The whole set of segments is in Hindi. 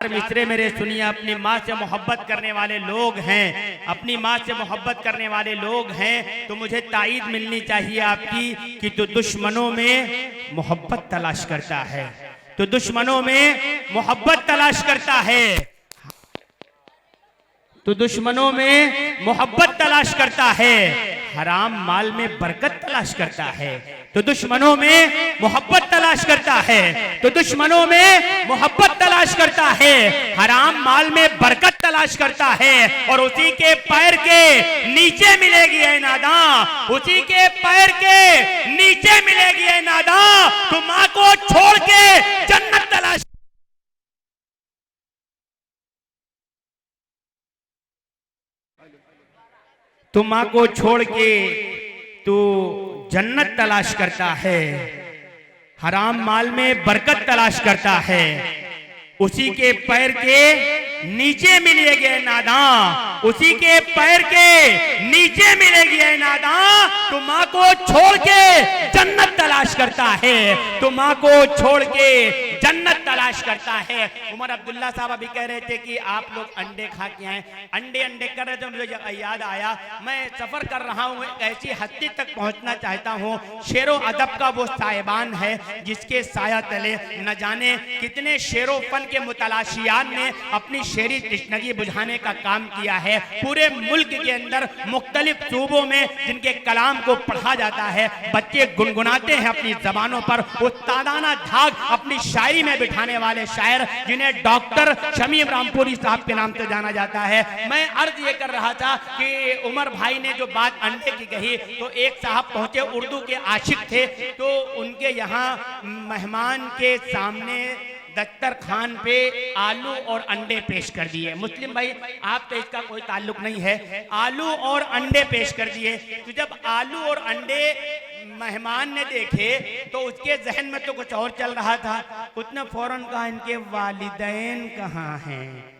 मिसरे मेरे सुनिए। अपनी माँ से मोहब्बत करने वाले लोग हैं, अपनी माँ से मोहब्बत करने वाले लोग हैं, तो मुझे ताईद मिलनी चाहिए आपकी कि तो दुश्मनों में मोहब्बत तलाश करता है, तो दुश्मनों में मोहब्बत तलाश करता है, तो दुश्मनों में मोहब्बत तलाश करता है, हराम माल में बरकत तलाश करता है, तो दुश्मनों में मोहब्बत तलाश करता है, तो दुश्मनों में मोहब्बत तलाश करता है, हराम माल में बरकत तलाश करता है, और उसी के पैर के नीचे मिलेगी ऐ नादां, उसी के पैर के नीचे मिलेगी ऐ नादां, तो माँ को छोड़ के जन्नत तलाश, तो माँ को छोड़ के तू जन्नत तलाश करता है, हराम माल में बरकत तलाश करता है, उसी के पैर के नीचे मिलेगी ऐ नादां, उसी के पैर के नीचे मिलेगी ऐ नादां, तो माँ को छोड़ के जन्नत तलाश करता है, तो माँ को छोड़ के जन्नत तलाश करता है। उमर अब्दुल्ला साहब अभी कह रहे थे कि आप लोग अंडे खा के आए, अंडे अंडे कर रहे थे, मुझे याद आया मैं सफर कर रहा हूँ, ऐसी हस्ती तक पहुँचना चाहता हूँ, शेरो अदब का वो साहिबान है जिसके साया तले न जाने कितने शेरों फन के मुतलाशियान ने अपनी शेरी तशनगी बुझाने का काम किया है। पूरे मुल्क के अंदर मुख्तलिफ सूबों में जिनके कलाम को पढ़ा जाता है, बच्चे गुनगुनाते हैं अपनी जबानों पर, वो तादाना धाग अपनी शायरी में बिठाने वाले शायर जिन्हें डॉक्टर शमीम रामपुरी साहब के नाम से जाना जाता है। मैं अर्ज ये कर रहा था कि उमर भाई ने जो बात अंडे की कही, तो एक साहब पहुंचे उर्दू के आशिक थे, तो उनके यहाँ मेहमान के सामने दस्तरखान पे आलू और अंडे पेश कर दिए। मुस्लिम भाई आप तो इसका कोई ताल्लुक नहीं है, आलू और अंडे पेश कर दिए। तो जब आलू और अंडे मेहमान ने देखे तो उसके जहन में तो कुछ और चल रहा था, उसने फौरन कहा इनके वालिदैन कहाँ हैं,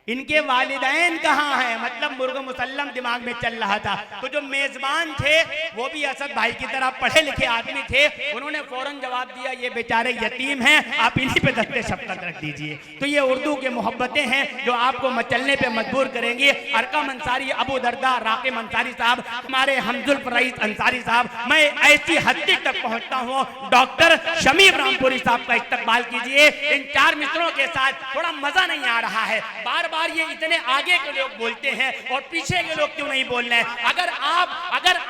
इनके वालिदैन कहाँ हैं, मतलब मुर्ग मुसल्लम दिमाग में चल रहा था। तो जो मेजबान थे वो भी असद भाई की तरह पढ़े लिखे आदमी थे, उन्होंने फौरन जवाब दिया ये बेचारे यतीम हैं, आप इन्हीं पे दस्ते शफकत रख दीजिए। तो ये उर्दू के मोहब्बतें हैं जो आपको मचलने पे मजबूर करेंगी। अरकम अंसारी, अबू दरदा, राकिम अंसारी साहब, हमारे हमजुल्फ रईस अंसारी साहब, मैं ऐसी हद तक पहुंचता हूँ, डॉक्टर शमीम रामपुरी साहब का इस्तकबाल कीजिए। इन चार मित्रों के साथ थोड़ा मजा नहीं आ रहा है, बार बार ये इतने आगे के लोग बोलते हैं और पीछे के लोग क्यों नहीं बोल रहे हैं। अगर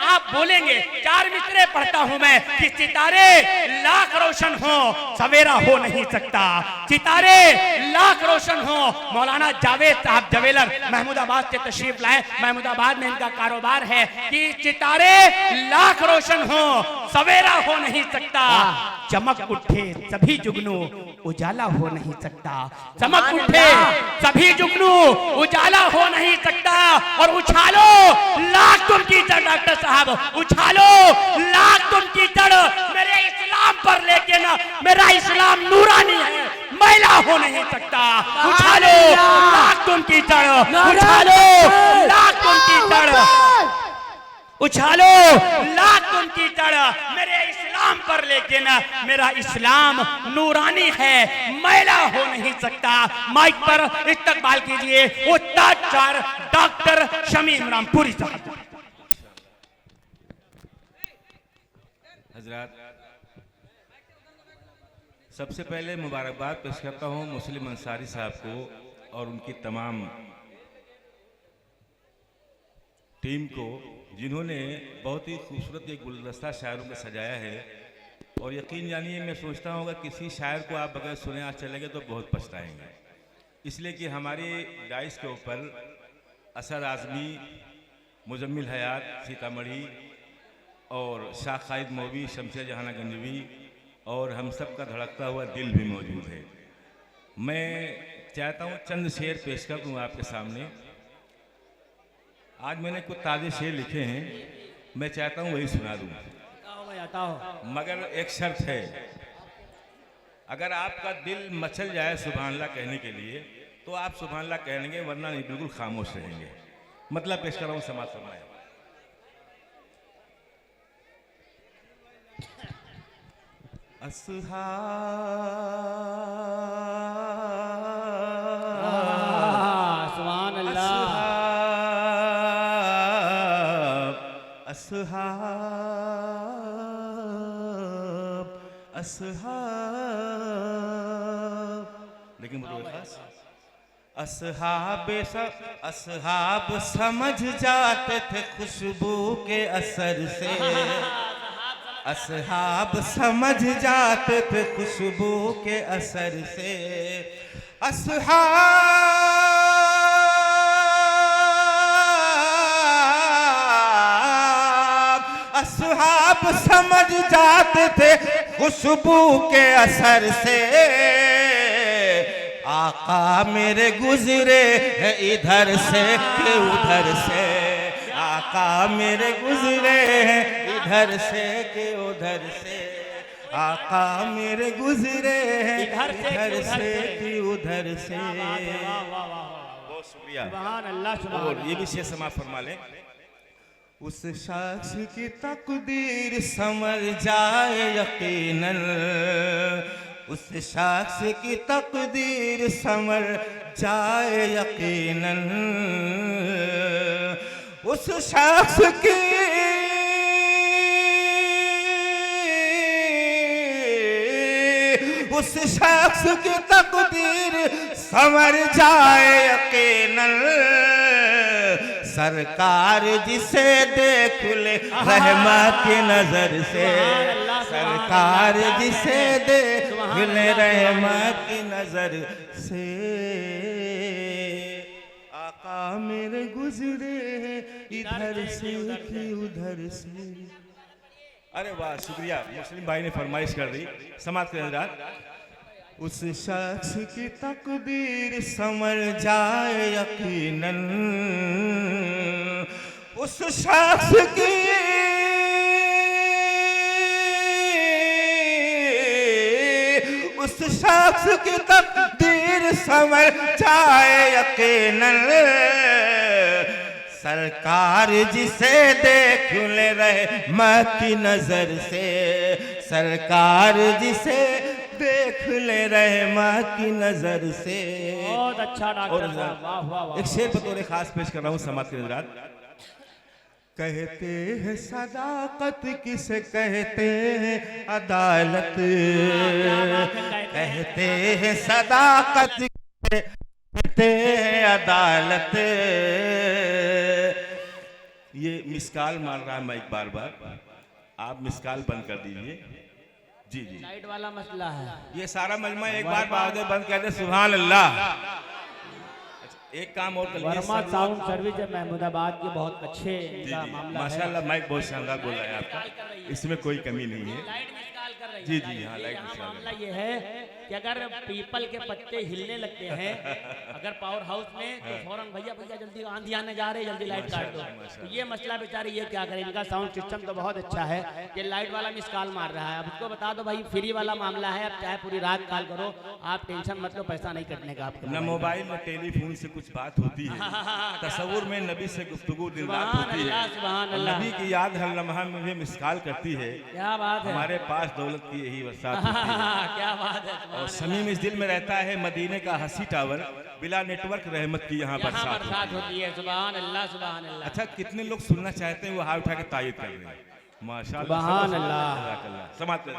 आप बोलेंगे, चार मिसरे पढ़ता हूं मैं कि सितारे लाख रोशन हो सवेरा हो नहीं सकता, सितारे लाख रोशन हो। मौलाना जावेद साहब जवेलर महमूदाबाद से तशरीफ लाए, महमूदाबाद में इनका कारोबार है कि सितारे लाख रोशन हो सवेरा हो नहीं सकता, चमक उठे सभी जुगनू उजाला हो नहीं सकता, चमक उठे सभी जुगनू उजाला हो नहीं सकता। और उछालो लाख तुम कीचड़ डॉक्टर साहब, उछालो लाख तुम कीचड़ मेरे इस्लाम पर, लेकिन मेरा इस्लाम नूरानी है, मैला हो नहीं सकता। उछालो लाख तुम कीचड़, उछालो लाख तुम कीचड़, उछालो लाख तुम कीचड़ मेरे इस्लाम पर, लेकिन मेरा इस्लाम नूरानी है, मैला हो नहीं सकता। माइक पर इस्तकबाल कीजिए वो ताजदार डॉक्टर शमीम रामपुरी साहब। हजरात, सबसे पहले मुबारकबाद पेश करता हूँ मुस्लिम अंसारी साहब को और उनकी तमाम टीम को, जिन्होंने बहुत ही खूबसूरत एक गुलदस्ता शायरों में सजाया है। और यकीन जानिए, मैं सोचता हूँ अगर किसी शायर को आप बगैर सुने आज चलेंगे तो बहुत पछताएंगे, इसलिए कि हमारे डाइस के ऊपर असद आज़मी, मुजम्मिल हयात सीतामढ़ी और शाह खालिद मौवी, शमशेर जहाना गंजवी और हम सब का धड़कता हुआ दिल भी मौजूद है। मैं चाहता हूँ चंद शेर पेश कर दूँ आपके सामने। आज मैंने कुछ ताज़े शेर लिखे हैं, मैं चाहता हूँ वही सुना दूँ, मगर एक शर्त है, अगर आपका दिल मचल जाए सुभान अल्लाह कहने के लिए तो आप सुभान अल्लाह कहेंगे, वरना नहीं बिल्कुल खामोश रहेंगे। मतलब पेश कर रहा हूँ, समाज फरमाए। अस्हाब असहाब, लेकिन बतौर खास असहाब समझ जाते थे खुशबू के असर से, असहाब समझ जाते थे खुशबू के असर से, असहाब समझ जाते थे खुशबू के असर से, आका मेरे गुजरे हैं इधर से कि उधर से, आका मेरे गुजरे हैं इधर से कि उधर से, आका मेरे गुजरे हैं इधर से कि उधर से। बहुत शुक्रिया। सुभान अल्लाह, सुभान और ये भी शेर समाप्त फरमा लें। उस शख्स की तकदीर संवर जाए यकीनन, उस शख्स की तकदीर संवर जाए यकीनन, उस शख्स की उस शख्स की तकदीर संवर जाए यकीनन, सरकार जिसे देख ले रहमत की नजर से, सरकार जिसे देख ले रहमत की नजर से, आका मेरे गुजरे इधर से कि उधर से। अरे वाह, शुक्रिया। मुस्लिम भाई ने फरमाइश कर दी, समाप्त करें हजरात। उस शख्स की तकदीर संवर जाए यकीनन, उस शख्स की तकदीर संवर जाए यकीनन, सरकार जिसे देख ले रहमत की नजर से, सरकार जिसे देख ले रहमत की नजर से। बहुत अच्छा डॉक्टर साहब, वाह वाह वाह। एक शेर बतौर खास पेश कर रहा हूँ समाप्त के हजरात। कहते हैं सदाकत किसे कहते हैं अदालत, कहते हैं सदाकत किसे कहते हैं अदालत। ये मिसकाल मार रहा है माइक बार बार, आप मिसकाल बंद कर दीजिए। जी जी, लाइट वाला मसला है। ये सारा मजमा एक बार बंद कर दे। सुभान अल्लाह। एक काम और कर लीजिए, वर्मा साउंड सर्विस है महमूदाबाद के, बहुत अच्छे इनका मामला है। माशाल्लाह, माइक बहुत शानदार बोल रहा है आपका, इसमें कोई कमी नहीं है। लाइट मिसकाल कर रही है। जी जी हाँ, लाइट यहाँ मिसकाल मामला ये है कि अगर पीपल के पत्ते हिलने लगते हैं अगर पावर हाउस में, तो फौरन भैया भैया जल्दी आंधी आने जा रहे, जल्दी लाइट काट दो। तो ये मसला बेचारे ये क्या करें, इनका साउंड सिस्टम तो बहुत अच्छा है, ये लाइट वाला मिसकाल मार रहा है। अब उसको बता दो भाई, फ्री वाला मामला है, अब चाहे पूरी रात कॉल करो, आप टेंशन मत लो, पैसा नहीं कटने का आपको। न मोबाइल न टेलीफोन से कुछ बात होती है, तस्वुर में नबी से गुफ्तगू दिन रात होती है, नबी की याद हर लम्हा मुझे मिसकाल करती है। क्या बात है, हमारे पास दौलत की यही बरसात होती है। क्या बात है। और समीम इस दिल में रहता है मदीने का हंसी टावर, बिला नेटवर्क रहमत की यहाँ बरसात होती है। सुभान अल्लाह, सुभान अल्लाह। अच्छा, कितने लोग सुनना चाहते हैं वो हाथ उठा के तायद कर रहे हैं। माशाअल्लाह, सुभान अल्लाह। समाप्त कर।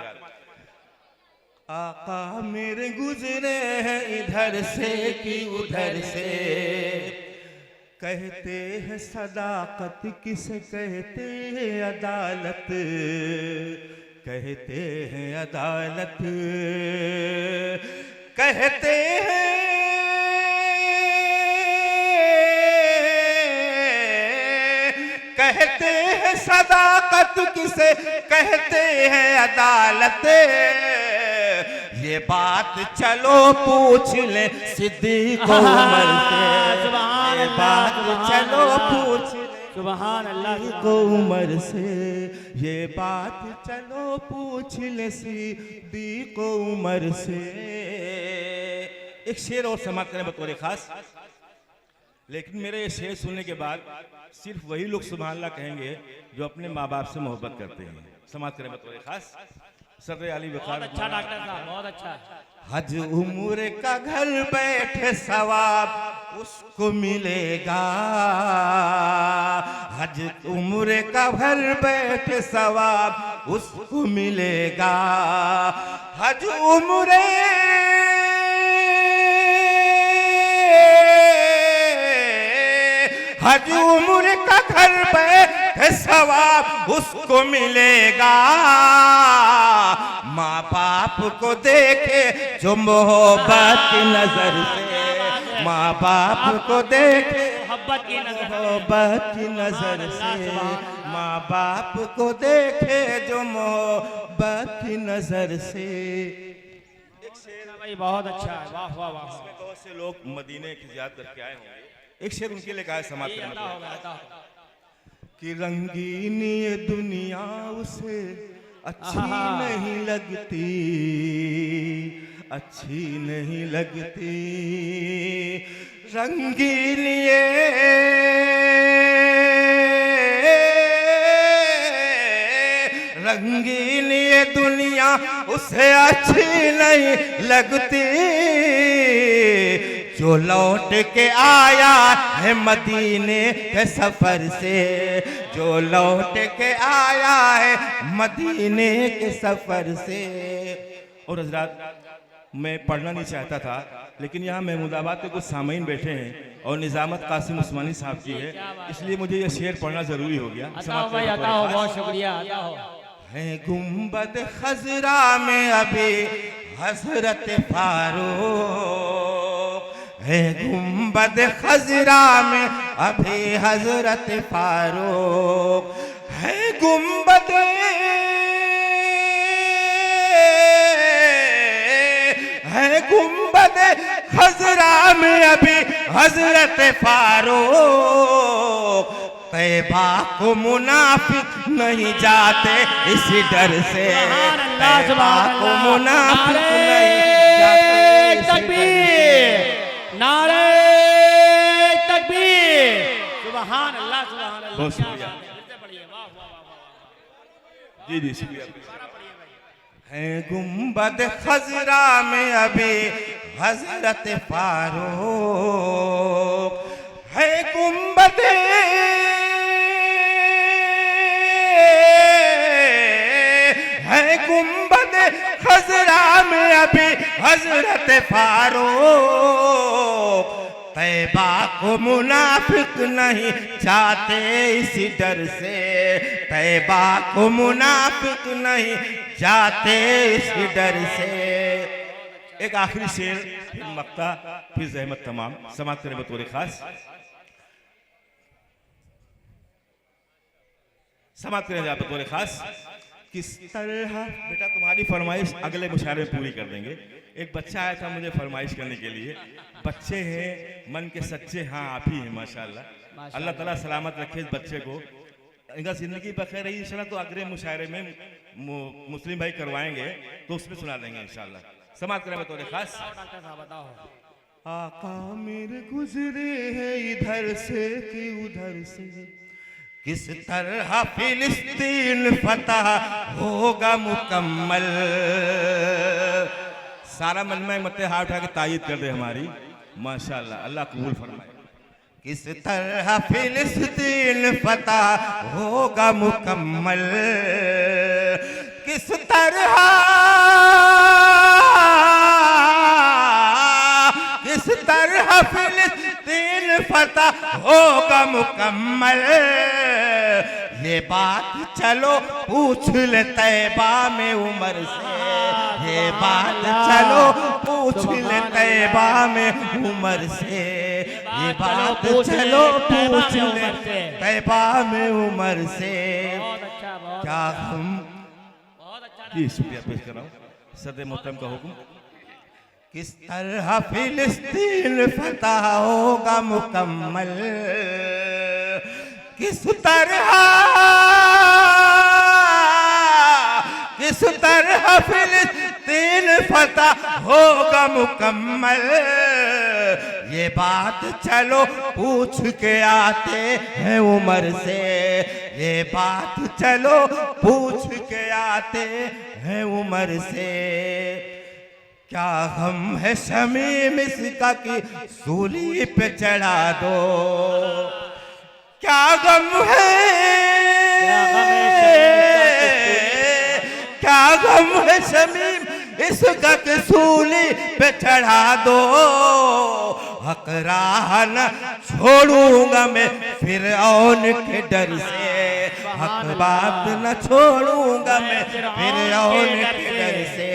आका मेरे गुजरे हैं इधर से कि उधर से, कहते हैं सदाकत किसे कहते हैं अदालत, कहते हैं अदालत, कहते हैं सदाकत किसे कहते हैं अदालत। ये बात चलो पूछ ले सिद्दीक़ उमर से, ये बात चलो पूछ सुभान अल्लाह उमर से, ये बात चलो पूछ ले सिद्दीक़ उमर से। एक शेर और समाप्त करें बतौर खास, लेकिन मेरे ये शेर सुनने के बाद सिर्फ वही लोग सुभान अल्लाह कहेंगे जो अपने माँ बाप से मोहब्बत करते हैं। समाप्त करें बतौर खास। सदर अली वक़ार, अच्छा डॉक्टर साहब, बहुत अच्छा। हज उम्र का घर बैठे सवाब उसको मिलेगा, हज उम्र का भर बैठे सवाब उसको मिलेगा, हज उम्र हज उम्र का घर बैठे सवाब उसको मिलेगा, माँ बाप को देखे जो मोहब्बत की नजर से, माँ बाप को देखे मोहब्बत की नजर मोहब्बत की नजर से, माँ बाप को देखे जो मोहब्बत की नजर से। भाई बहुत अच्छा है, वाह वाह वाह। इसमें बहुत से लोग मदीने की याद करके आए होंगे। एक शेर उनके लिए कहा है समाप्त करने को कि रंगीन ये दुनिया उसे अच्छी नहीं लगती, अच्छी नहीं लगती, रंगीन ये रंगीन ये दुनिया उसे अच्छी नहीं लगती, जो लौट के आया है मदीने के सफर से, जो लौट के आया है मदीने के सफर से। और हजरात, मैं पढ़ना नहीं चाहता था, लेकिन यहाँ महमूदाबाद के कुछ सामीन बैठे हैं और निजामत कासिम उस्मानी साहब की है, इसलिए मुझे ये शेर पढ़ना जरूरी हो गया। भाई आता हो, बहुत शुक्रिया। है गुंबद खजरा में अभी हजरत फारूक, है गुंबद खजरा में अभी हजरत फारूक, है गुंबद गुंबद खजरा में अभी हजरत फारूक, तैबा को मुनाफिक नहीं जाते इसी डर से, तैबा को मुनाफिक नहीं जाते इसी डर से। नारे तकबीर, सुभान अल्लाह सुभान अल्लाह। बहुत शुक्रिया जी जी, शुक्रिया। है गुंबद खजरा में अभी हजरत फारूक, है गुंबद गुंबद खजरा में अभी हजरत फारूक, तैबा को मुनाफिक नहीं चाहते इसी डर से, तैबा को मुनाफिक नहीं चाहते इसी डर से। एक आखिरी शेर, फिर मक्ता, फिर जहमत तमाम, समाप्त करें बतौर खास, समाप्त करें बतौर खास। किस तरह बेटा तुम्हारी फरमाइश अगले मुशायरे में पूरी कर देंगे। एक बच्चा आया था मुझे फरमाइश करने के लिए, बच्चे हैं मन के सच्चे, हाँ आप ही हैं माशाल्लाह। अल्लाह ताला सलामत रखे इस बच्चे को, इनका जिंदगी बखैर रही इंशाल्लाह। तो अगले मुशायरे में मुस्लिम भाई करवाएंगे तो उसमें सुना देंगे इंशाल्लाह। समाप्त करें बतौर खास। आका मेरे गुजरे हैं इधर से कि उधर से, किस तरह फिलिस्तीन फतह होगा मुकम्मल। सारा मजमा मत हाथ उठा के तायीद कर दे हमारी, माशाल्लाह, अल्लाह कबूल फरमाए। किस तरह फिलिस्तीन फतह होगा मुकम्मल, किस तरह फिलिस्तीन फतह होगा मुकम्मल। ये बात चलो पूछ ले तैबा में उमर से, ये बात चलो पूछ ले तैबा में उमर से, ये बात चलो पूछ ले तैबा में उमर से। क्या हम जी शुक्रिया पेश कर रहा हूँ, सदर मोहतरम का हुक्म। किस तरह फिलिस्तीन फतह होगा मुकम्मल, किस तरह फिलिस्तीन फतह होगा मुकम्मल। ये बात चलो पूछ के आते हैं उमर से, ये बात चलो पूछ के आते हैं उमर से। क्या गम है शमीम इसका कि सूली पे चढ़ा दो, क्या गम है, क्या गम है शमीम इसका कि सूली पे चढ़ा दो। हक राह न छोड़ूंगा मैं फिरऔन के डर से, हक बात न छोड़ूंगा मैं फिरऔन के डर से।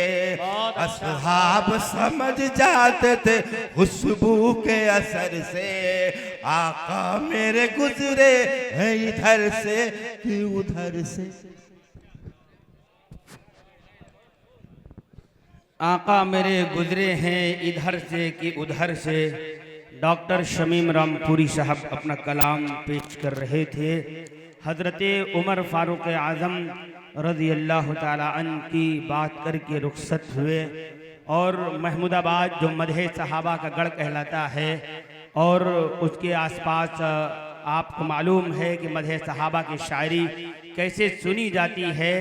असहाब समझ जाते थे खुशबू के असर से, आका मेरे गुजरे हैं इधर से कि उधर से। आका मेरे गुजरे हैं इधर से कि उधर से। डॉक्टर शमीम रामपुरी साहब अपना कलाम पेश कर रहे थे। हजरत उमर फारूक आज़म रज़ी अल्लाह ताला अन की बात करके रुखसत हुए और महमूदाबाद जो मदहे सहाबा का गढ़ कहलाता है और उसके आसपास आपको मालूम है कि मदहे सहाबा की शायरी कैसे सुनी जाती है।